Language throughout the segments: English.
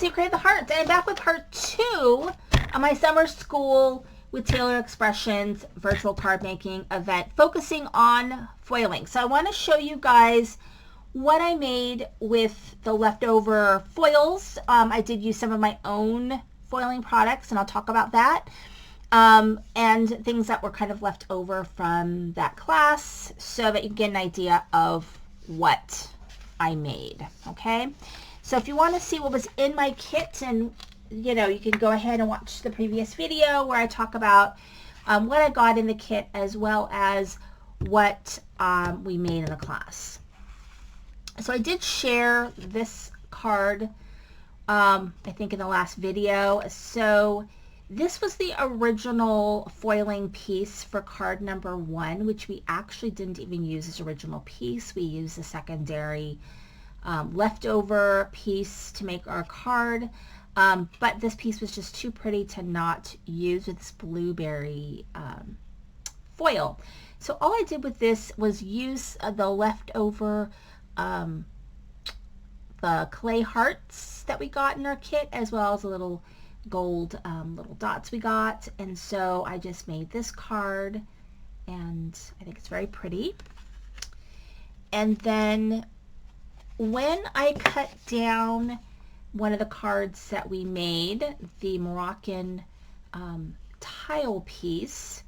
see who created the hearts. And I'm back with part 2 of my summer school with Taylor Expressions virtual card making event focusing on foiling. So I want to show you guys what I made with the leftover foils. I did use some of my own foiling products, and I'll talk about that. And things that were kind of left over from that class so that you can get an idea of what I made. Okay, so if you want to see what was in my kit, and you know, you can go ahead and watch the previous video where I talk about what I got in the kit as well as what we made in the class. So I did share this card I think in the last video. So this was the original foiling piece for card number 1, which we actually didn't even use as original piece. We used a secondary leftover piece to make our card. But this piece was just too pretty to not use with this blueberry foil. So all I did with this was use the leftover the clay hearts that we got in our kit, as well as the little gold little dots we got. And so I just made this card, and I think it's very pretty. And then when I cut down one of the cards that we made, the Moroccan tile piece,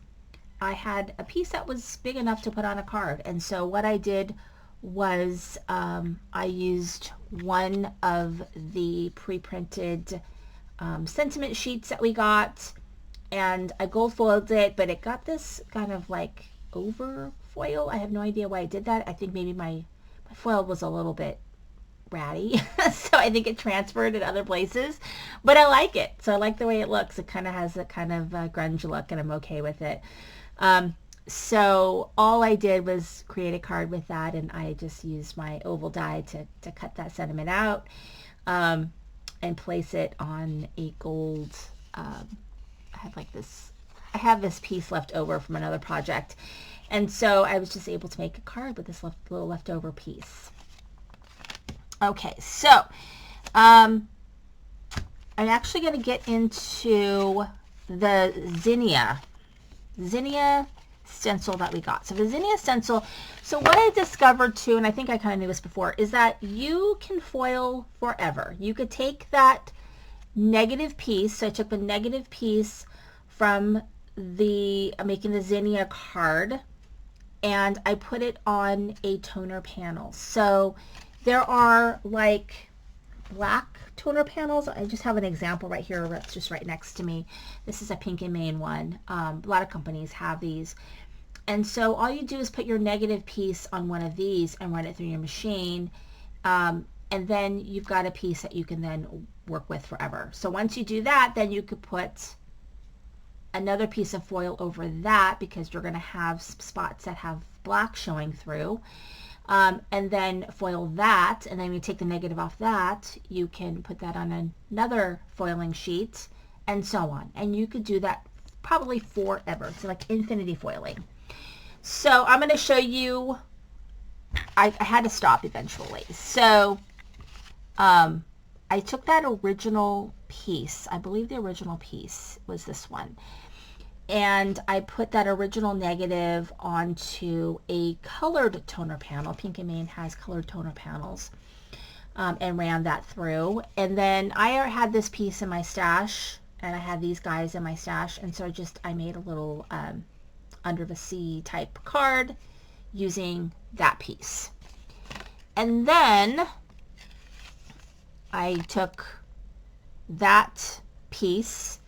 I had a piece that was big enough to put on a card. And so what I did was I used one of the pre-printed sentiment sheets that we got, and I gold foiled it, but it got this kind of like over foil. I have no idea why I did that. I think maybe my foil was a little bit ratty, so I think it transferred in other places, but I like it. So I like the way it looks. It kind of has a kind of grunge look, and I'm okay with it. So all I did was create a card with that, and I just used my oval die to cut that sentiment out and place it on a gold, I have this piece left over from another project, and so I was just able to make a card with this little leftover piece. Okay, so I'm actually going to get into the zinnia stencil that we got. So the zinnia stencil, so what I discovered too, and I think I kind of knew this before, is that you can foil forever. You could take that negative piece, so I took the negative piece from making the zinnia card, and I put it on a toner panel. So there are like black toner panels. I just have an example right here that's just right next to me. This is a Pink and Main one. A lot of companies have these. And so all you do is put your negative piece on one of these and run it through your machine. And then you've got a piece that you can then work with forever. So once you do that, then you could put another piece of foil over that, because you're going to have spots that have black showing through. And then foil that, and then you take the negative off that, you can put that on another foiling sheet, and so on. And you could do that probably forever. It's like infinity foiling. So I'm going to show you, I had to stop eventually. So I took that original piece, I believe the original piece was this one, and I put that original negative onto a colored toner panel. Pink and Main has colored toner panels, and ran that through. And then I had this piece in my stash, and I had these guys in my stash, and so I made a little under the sea type card using that piece. And then I took that piece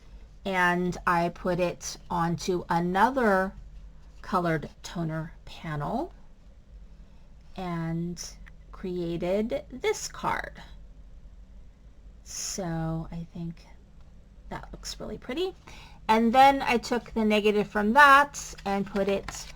and I put it onto another colored toner panel and created this card. So I think that looks really pretty. And then I took the negative from that and put it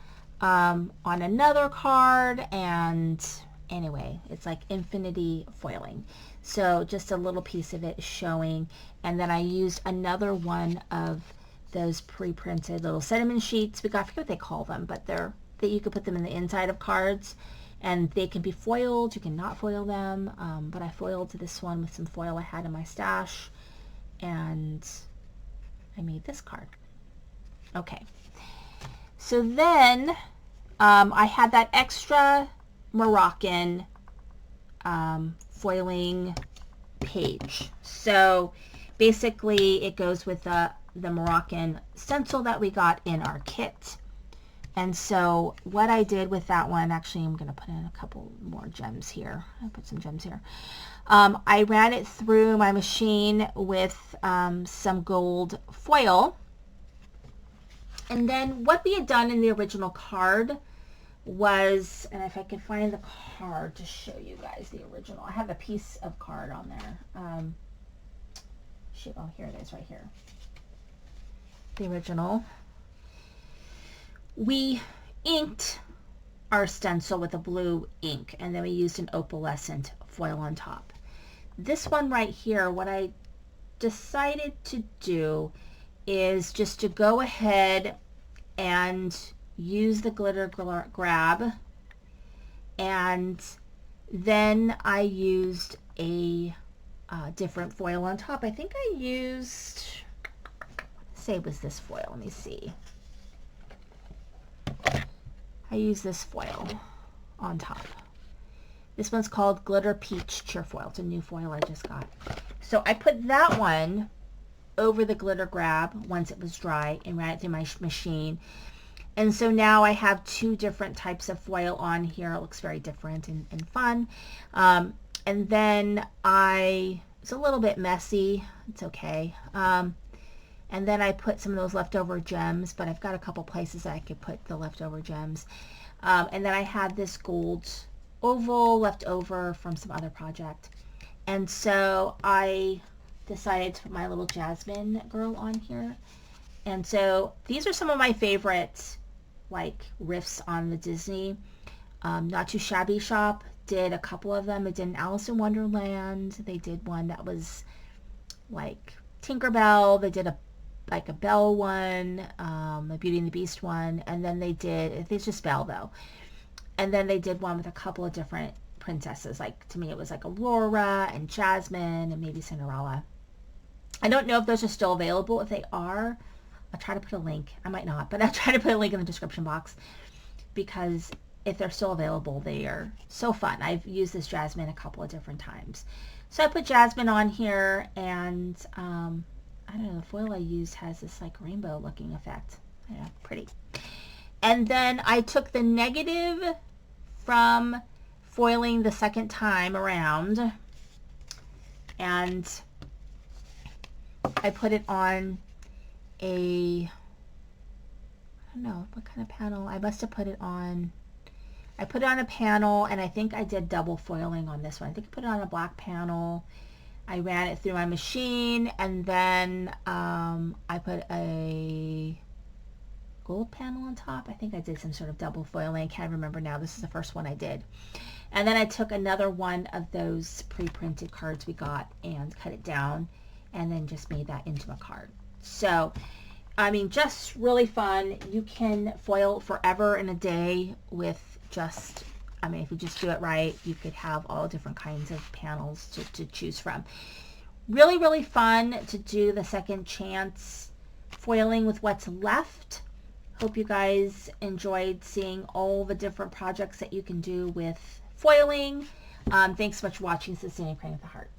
on another card, and anyway, it's like infinity foiling. So just a little piece of it is showing, and then I used another one of those pre-printed little sentiment sheets. I forget what they call them, but that you could put them in the inside of cards, And they can be foiled, you can not foil them, but I foiled this one with some foil I had in my stash, and I made this card. Okay, so then I had that extra Moroccan foiling page. So basically it goes with the Moroccan stencil that we got in our kit. And so what I did with that one, actually I'm going to put in a couple more gems here. I put some gems here. I ran it through my machine with some gold foil. And then what we had done in the original card was, and if I can find the card to show you guys the original. I have a piece of card on there. Shoot, oh, here it is right here. The original. We inked our stencil with a blue ink, and then we used an opalescent foil on top. This one right here, what I decided to do is just to go ahead and use the glitter grab, and then I used a different foil on top. I think I used, say it was this foil, let me see. I use this foil on top. This one's called Glitter Peach Cheerfoil. It's a new foil I just got. So I put that one over the glitter grab once it was dry and ran it through my machine. And so now I have two different types of foil on here. It looks very different and fun. And then it's a little bit messy. It's okay. And then I put some of those leftover gems, but I've got a couple places I could put the leftover gems. And then I had this gold oval left over from some other project. And so I decided to put my little Jasmine girl on here. And so these are some of my favorite like riffs on the Disney. Not Too Shabby Shop did a couple of them. It did an Alice in Wonderland. They did one that was like Tinkerbell. They did a Belle one, a Beauty and the Beast one, and then it's just Belle though. And then they did one with a couple of different princesses. Like to me it was like Aurora and Jasmine and maybe Cinderella. I don't know if those are still available. If they are, I'll try to put a link. I might not, but I'll try to put a link in the description box, because if they're still available, they are so fun. I've used this Jasmine a couple of different times. So I put Jasmine on here, and I don't know, the foil I used has this like rainbow looking effect. Yeah, pretty. And then I took the negative from foiling the second time around, and I put it on I don't know what kind of panel. I must have put it on, I put it on a panel, and I think I did double foiling on this one. I think I put it on a black panel. I ran it through my machine, and then I put a gold panel on top. I think I did some sort of double foiling. I can't remember now. This is the first one I did. And then I took another one of those pre-printed cards we got and cut it down, and then just made that into a card. So, I mean, just really fun. You can foil forever in a day with just, I mean, if you just do it right, you could have all different kinds of panels to choose from. Really, really fun to do the second chance foiling with what's left. Hope you guys enjoyed seeing all the different projects that you can do with foiling. Thanks so much for watching. This is Sandy Praying with the Heart.